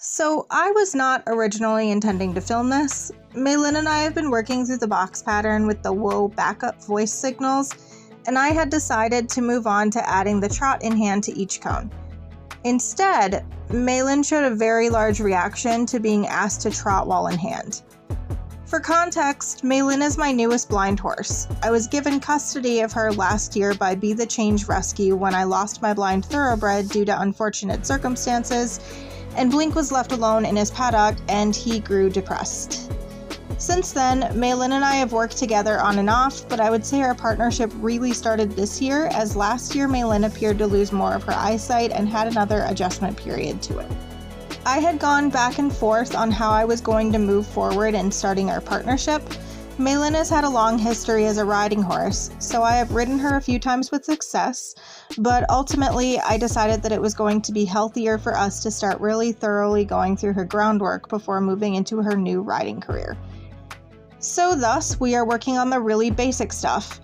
So I was not originally intending to film this. Maylin and I have been working through the box pattern with the whoa backup voice signals, and I had decided to move on to adding the trot in hand to each cone. Instead, Maylin showed a very large reaction to being asked to trot while in hand. For context, Maylin is my newest blind horse. I was given custody of her last year by Be The Change Rescue when I lost my blind thoroughbred due to unfortunate circumstances, and Blink was left alone in his paddock and he grew depressed. Since then, Maylin and I have worked together on and off, but I would say our partnership really started this year, as last year Maylin appeared to lose more of her eyesight and had another adjustment period to it. I had gone back and forth on how I was going to move forward in starting our partnership. Maylin has had a long history as a riding horse, so I have ridden her a few times with success, but ultimately I decided that it was going to be healthier for us to start really thoroughly going through her groundwork before moving into her new riding career. So thus, we are working on the really basic stuff.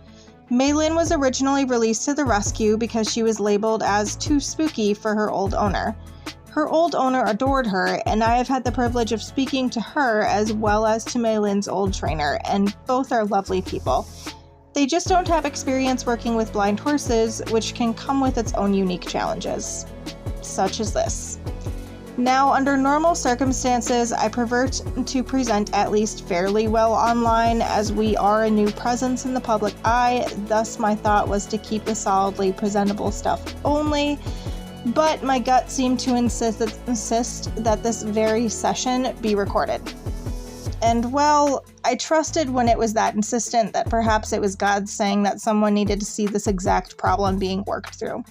Maylin was originally released to the rescue because she was labeled as too spooky for her old owner. Her old owner adored her, and I have had the privilege of speaking to her as well as to Maylin's old trainer, and both are lovely people. They just don't have experience working with blind horses, which can come with its own unique challenges, such as this. Now, under normal circumstances, I prefer to present at least fairly well online, as we are a new presence in the public eye, thus my thought was to keep the solidly presentable stuff only. But my gut seemed to insist that this very session be recorded. And well, I trusted when it was that insistent that perhaps it was God saying that someone needed to see this exact problem being worked through,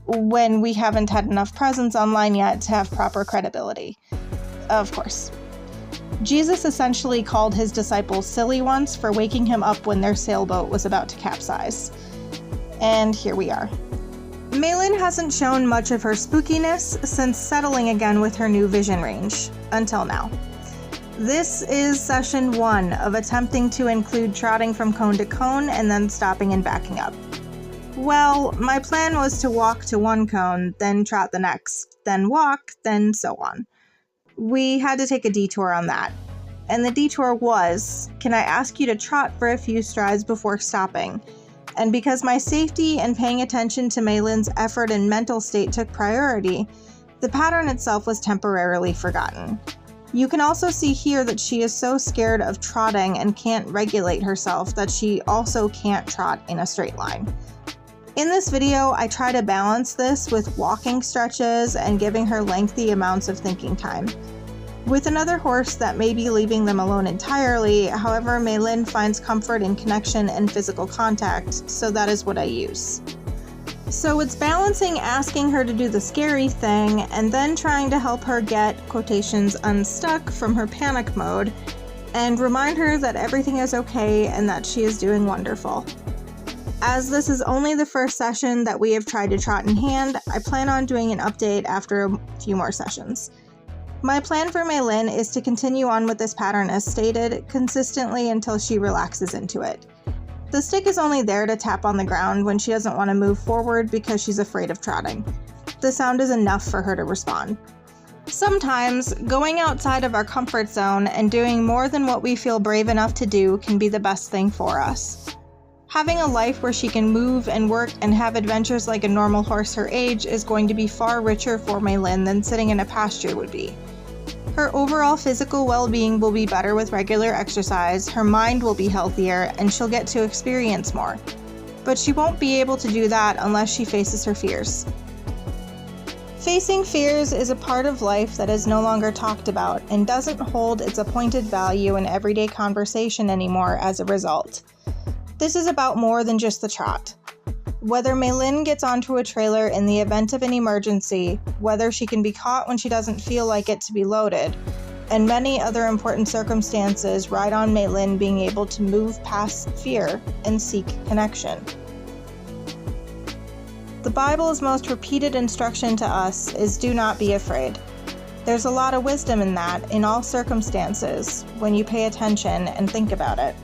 when we haven't had enough presence online yet to have proper credibility. Of course. Jesus essentially called his disciples silly once for waking him up when their sailboat was about to capsize. And here we are. Maylin hasn't shown much of her spookiness since settling again with her new vision range, until now. This is session 1 of attempting to include trotting from cone to cone and then stopping and backing up. Well, my plan was to walk to one cone, then trot the next, then walk, then so on. We had to take a detour on that. And the detour was, can I ask you to trot for a few strides before stopping? And because my safety and paying attention to Maylin's effort and mental state took priority, the pattern itself was temporarily forgotten. You can also see here that she is so scared of trotting and can't regulate herself that she also can't trot in a straight line. In this video, I try to balance this with walking stretches and giving her lengthy amounts of thinking time. With another horse, that may be leaving them alone entirely, however, Maylin finds comfort in connection and physical contact, so that is what I use. So it's balancing asking her to do the scary thing and then trying to help her get, quotations, unstuck from her panic mode and remind her that everything is okay and that she is doing wonderful. As this is only the first session that we have tried to trot in hand, I plan on doing an update after a few more sessions. My plan for Maylin is to continue on with this pattern as stated, consistently until she relaxes into it. The stick is only there to tap on the ground when she doesn't want to move forward because she's afraid of trotting. The sound is enough for her to respond. Sometimes, going outside of our comfort zone and doing more than what we feel brave enough to do can be the best thing for us. Having a life where she can move and work and have adventures like a normal horse her age is going to be far richer for Maylin than sitting in a pasture would be. Her overall physical well-being will be better with regular exercise, her mind will be healthier, and she'll get to experience more. But she won't be able to do that unless she faces her fears. Facing fears is a part of life that is no longer talked about and doesn't hold its appointed value in everyday conversation anymore as a result. This is about more than just the trot. Whether Maylin gets onto a trailer in the event of an emergency, whether she can be caught when she doesn't feel like it to be loaded, and many other important circumstances ride on Maylin being able to move past fear and seek connection. The Bible's most repeated instruction to us is do not be afraid. There's a lot of wisdom in that in all circumstances when you pay attention and think about it.